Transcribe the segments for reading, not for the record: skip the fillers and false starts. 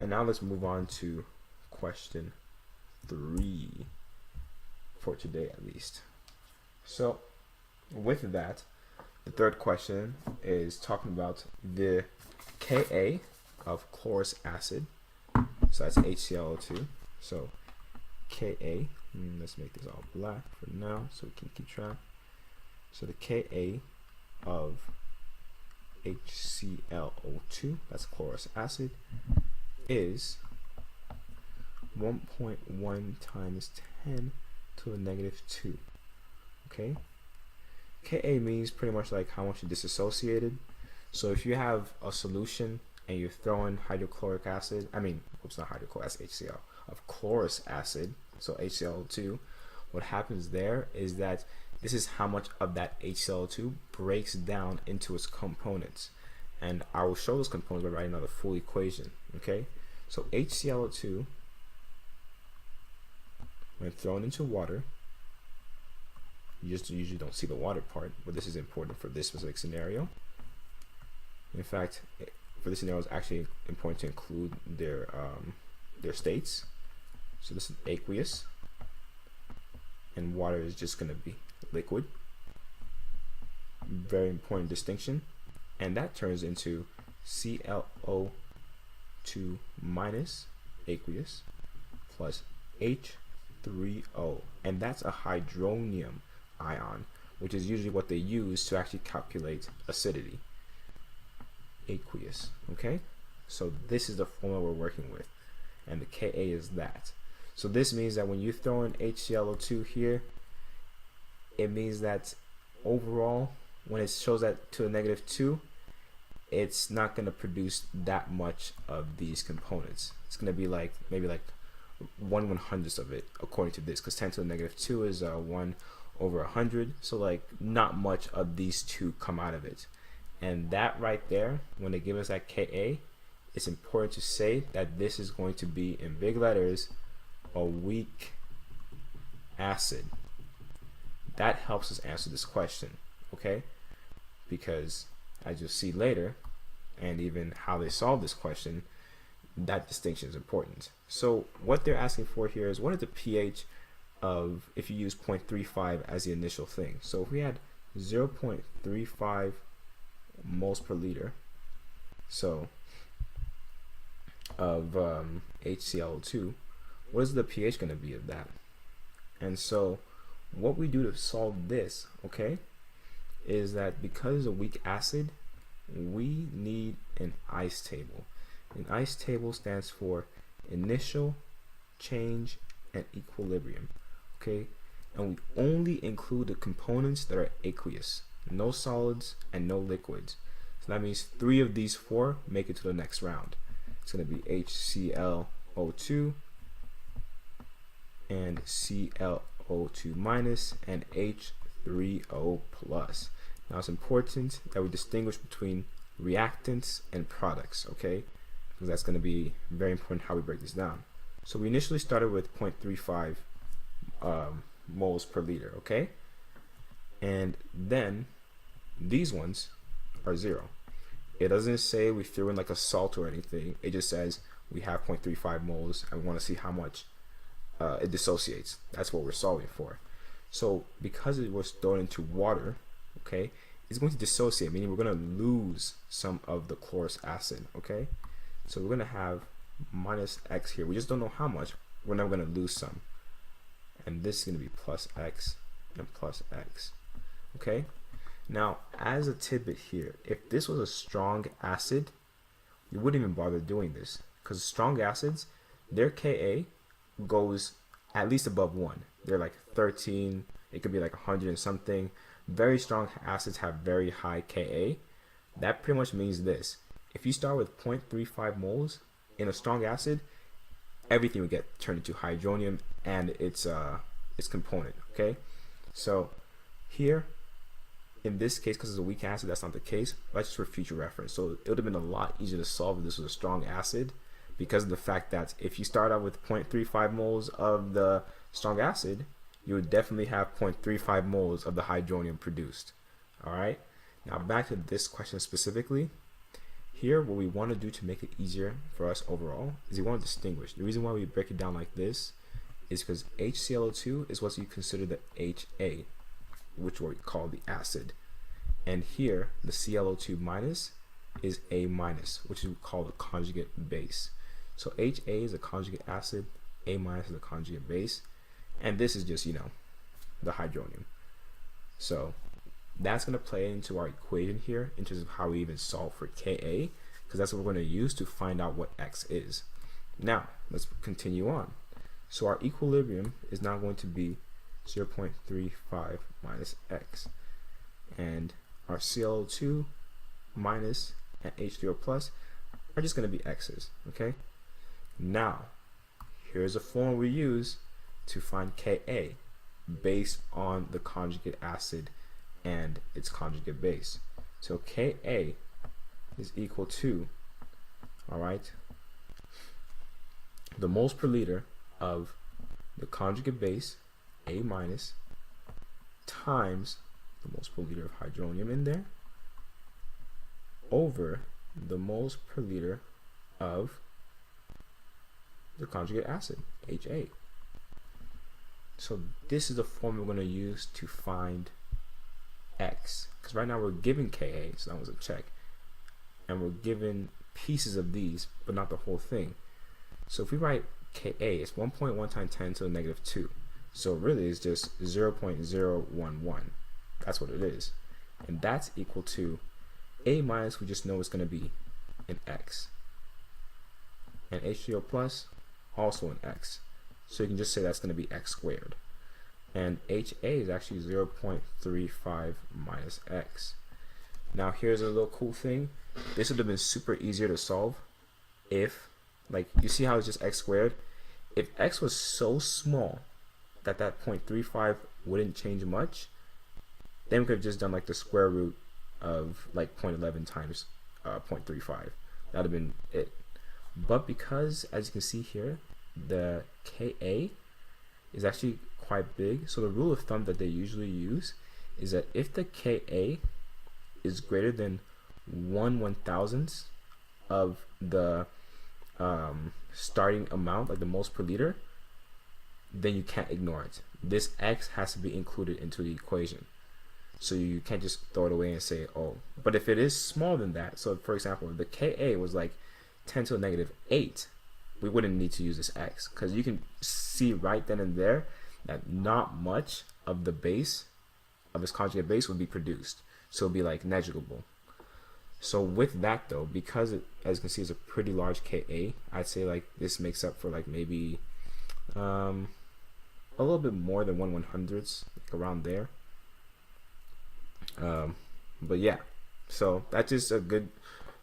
And now let's move on to question 3 for today at least. So with that, the third question is talking about the Ka of chlorous acid. So that's HClO2. So Ka, let's make this all black for now so we can keep track. So the Ka of HClO2, that's chlorous acid, is 1.1 times 10 to the negative 2. Okay? Ka means pretty much like how much you disassociated. So if you have a solution and you throw in hydrochloric acid, not hydrochloric acid, HCl, of chlorous acid, so HClO2, what happens there is that this is how much of that HClO2 breaks down into its components. And I will show those components by writing out the full equation. Okay? So HClO2, when thrown into water, you just usually don't see the water part, but this is important for this specific scenario. In fact, for this scenario, it's actually important to include their states. So this is aqueous, and water is just going to be liquid. Very important distinction. And that turns into ClO2 minus aqueous plus H3O, and that's a hydronium ion, which is usually what they use to actually calculate acidity. Aqueous. Okay, so this is the formula we're working with, and the Ka is that. So this means that when you throw in HClO2 here, it means that overall, when it shows that to a negative 2, it's not going to produce that much of these components. It's going to be like maybe like 1/100th of it according to this, because 10 to the negative 2 is 1 over 100. So like not much of these two come out of it. And that right there, when they give us that Ka, it's important to say that this is going to be, in big letters, a weak acid. That helps us answer this question, okay? Because as you'll see later, and even how they solve this question, that distinction is important. So what they're asking for here is, what is the pH of, if you use 0.35 as the initial thing? So if we had 0.35 moles per liter, so of HClO2, what is the pH going to be of that? And so what we do to solve this, okay, is that because it's a weak acid, we need an ICE table. An ICE table stands for initial, change, and equilibrium. Okay, and we only include the components that are aqueous, no solids and no liquids. So that means 3 of these 4 make it to the next round. It's going to be HClO2 and ClO2 minus and H3O plus. Now it's important that we distinguish between reactants and products, okay? Because that's going to be very important how we break this down. So we initially started with 0.35 moles per liter, okay? And then these ones are 0. It doesn't say we threw in like a salt or anything. It just says we have 0.35 moles and we want to see how much it dissociates. That's what we're solving for. So because it was thrown into water, okay, it's going to dissociate, meaning we're going to lose some of the chlorous acid, okay? So we're going to have minus X here. We just don't know how much. We're never going to lose some. And this is going to be plus X and plus X, okay? Now, as a tidbit here, if this was a strong acid, you wouldn't even bother doing this, because strong acids, their Ka goes at least above 1. They're like 13, it could be like 100 and something. Very strong acids have very high Ka. That pretty much means this: if you start with 0.35 moles in a strong acid, everything would get turned into hydronium and its component, okay? So here, in this case, because it's a weak acid, that's not the case. That's just for future reference. So it would have been a lot easier to solve if this was a strong acid, because of the fact that if you start out with 0.35 moles of the strong acid, you would definitely have 0.35 moles of the hydronium produced. All right. Now back to this question specifically. here, what we want to do to make it easier for us overall is we want to distinguish. The reason why we break it down like this is because HClO2 is what you consider the HA, which we call the acid. And here, the ClO2 minus is A minus, which we call the conjugate base. So HA is a conjugate acid, A minus is a conjugate base, and this is just, the hydronium. So that's going to play into our equation here in terms of how we even solve for Ka, because that's what we're going to use to find out what X is. Now, let's continue on. So our equilibrium is now going to be 0.35 minus X. And our ClO2 minus and H3O plus are just going to be X's, okay? Now, here's a formula we use to find Ka based on the conjugate acid and its conjugate base. So Ka is equal to, the moles per liter of the conjugate base, A minus, times the moles per liter of hydronium in there, over the moles per liter of the conjugate acid, HA. So this is the formula we're going to use to find X, because right now we're given Ka, so that was a check, and we're given pieces of these but not the whole thing. So if we write Ka, it's 1.1 times 10 to the negative 2, so really it's just 0.011. That's what it is, and that's equal to A minus. We just know it's going to be an X, and H3O plus also an X, so you can just say that's going to be X squared. And HA is actually 0.35 minus X. Now here's a little cool thing. This would have been super easier to solve if, you see how it's just X squared? If X was so small that 0.35 wouldn't change much, then we could have just done the square root of 0.11 times 0.35. That would have been it. But because, as you can see here, the Ka is actually quite big, so the rule of thumb that they usually use is that if the Ka is greater than 1/1000th of the starting amount, the moles per liter, then you can't ignore it. This X has to be included into the equation. So you can't just throw it away and say, oh. But if it is smaller than that, so for example, if the Ka was 10 to the negative 8, we wouldn't need to use this X, because you can see right then and there that not much of the base, of its conjugate base, would be produced. So it would be negligible. So with that though, because it, as you can see, is a pretty large Ka, I'd say this makes up for maybe a little bit more than 1/100th, around there. But yeah, so that's just a good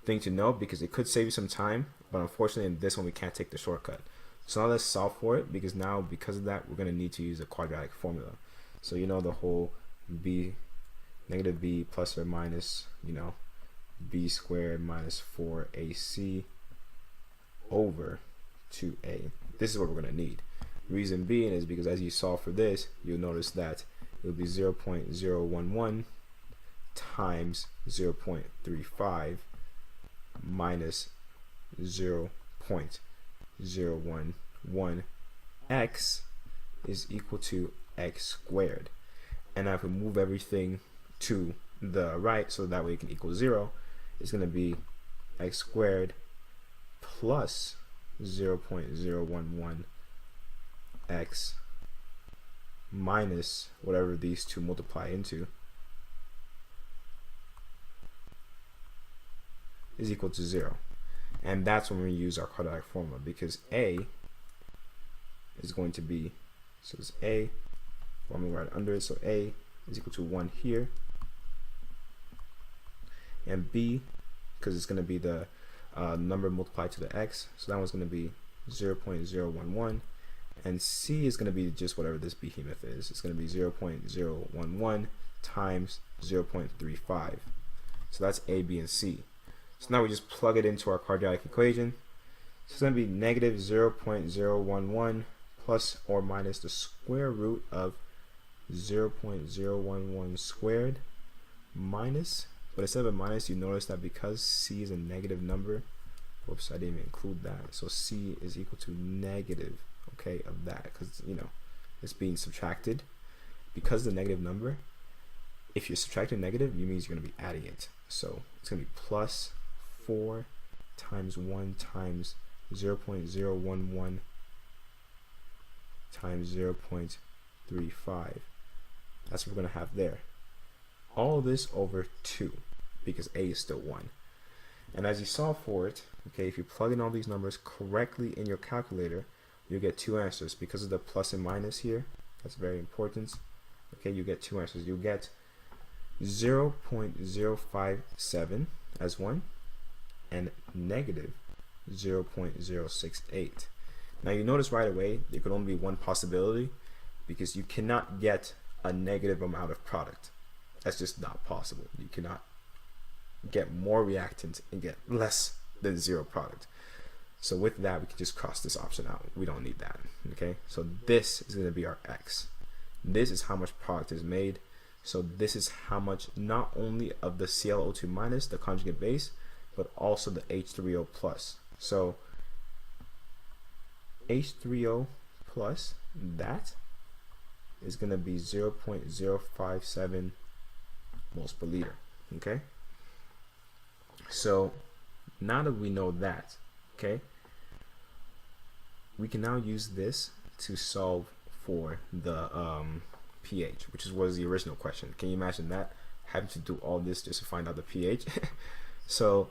thing to know, because it could save you some time, but unfortunately in this one we can't take the shortcut. So now let's solve for it, because of that we're going to need to use a quadratic formula. So the whole b, negative b plus or minus, b squared minus 4ac over 2a. This is what we're going to need. Reason being is because as you solve for this, you'll notice that it will be 0.011 times 0.35 minus 0.011. X is equal to X squared. And now if we move everything to the right so that way it can equal 0, it's going to be X squared plus 0.011 X minus whatever these two multiply into is equal to 0. And that's when we use our quadratic formula, because A is going to be, so it's A, I'm going to write under it, so A is equal to 1 here, and B, because it's going to be the number multiplied to the X, so that one's going to be 0.011, and C is going to be just whatever this behemoth is. It's going to be 0.011 times 0.35. So that's A, B, and C. So now we just plug it into our quadratic equation. So it's going to be negative 0.011 plus or minus the square root of 0.011 squared minus But instead of a minus, you notice that because C is a negative number, whoops, I didn't even include that. So C is equal to negative, okay, of that, because, you know, it's being subtracted. Because the negative number, if you're subtracting negative, it means you're going to be adding it. So it's going to be plus 4 times 1 times 0.011 times 0.35. That's what we're going to have there. All this over 2, because A is still 1. And as you saw for it, okay, if you plug in all these numbers correctly in your calculator, you'll get 2 answers. Because of the plus and minus here, that's very important. Okay, you get 2 answers. You'll get 0.057 as 1 and negative 0.068. Now you notice right away there could only be one possibility, because you cannot get a negative amount of product. That's just not possible. You cannot get more reactant and get less than 0 product. So with that, we can just cross this option out. We don't need that. Okay, so this is going to be our X. This is how much product is made. So this is how much, not only of the HClO2 minus, the conjugate base, but also the H3O plus. So H3O plus, that is going to be 0.057 moles per liter. Okay, so now that we know that, okay, we can now use this to solve for the pH, which was the original question. Can you imagine that, having to do all this just to find out the pH? So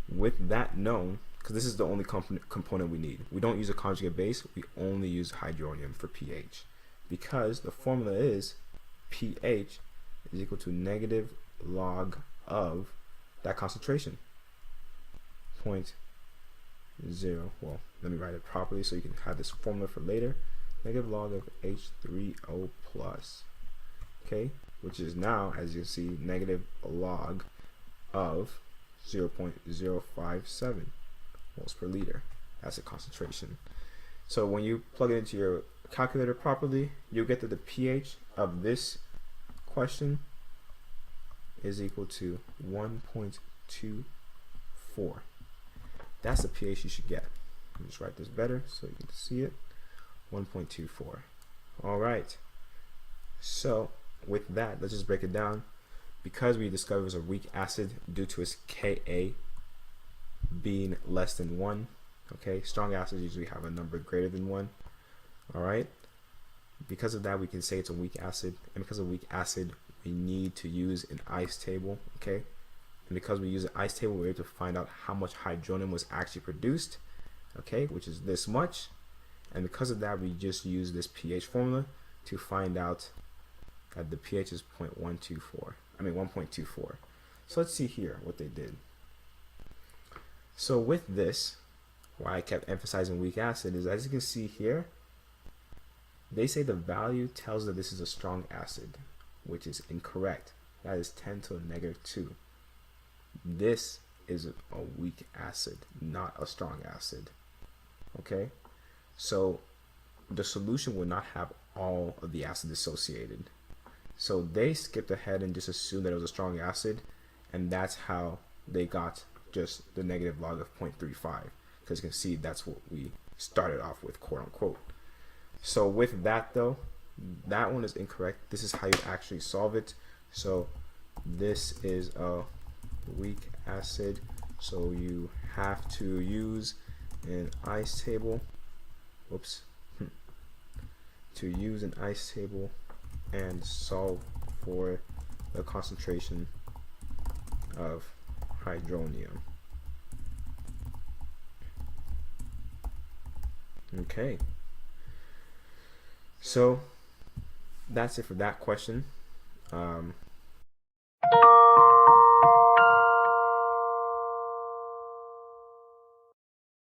with that known, because this is the only component we need, we don't use a conjugate base, we only use hydronium for pH, because the formula is pH is equal to negative log of that concentration, 0.0, well, let me write it properly so you can have this formula for later, negative log of H3O plus, okay, which is now, as you see, negative log of 0.057 moles per liter. That's the concentration. So when you plug it into your calculator properly, you'll get that the pH of this question is equal to 1.24. That's the pH you should get. Let me just write this better so you can see it. 1.24. All right. So with that, let's just break it down. Because we discovered it was a weak acid due to its Ka being less than 1. Okay, strong acids usually have a number greater than 1. All right. Because of that, we can say it's a weak acid, and because of weak acid, we need to use an ice table. Okay, and because we use an ice table, we're able to find out how much hydronium was actually produced. Okay, which is this much. And because of that, we just use this pH formula to find out that the pH is 1.24. So let's see here what they did. So with this, why I kept emphasizing weak acid is, as you can see here, they say the value tells that this is a strong acid, which is incorrect. That is 10 to the negative 2. This is a weak acid, not a strong acid. Okay, so the solution will not have all of the acid associated. So they skipped ahead and just assumed that it was a strong acid, and that's how they got just the negative log of 0.35, because you can see that's what we started off with, quote unquote. So with that though, that one is incorrect. This is how you actually solve it. So this is a weak acid, so you have to use an ice table. Whoops. To use an ice table and solve for the concentration of hydronium. Okay, so that's it for that question.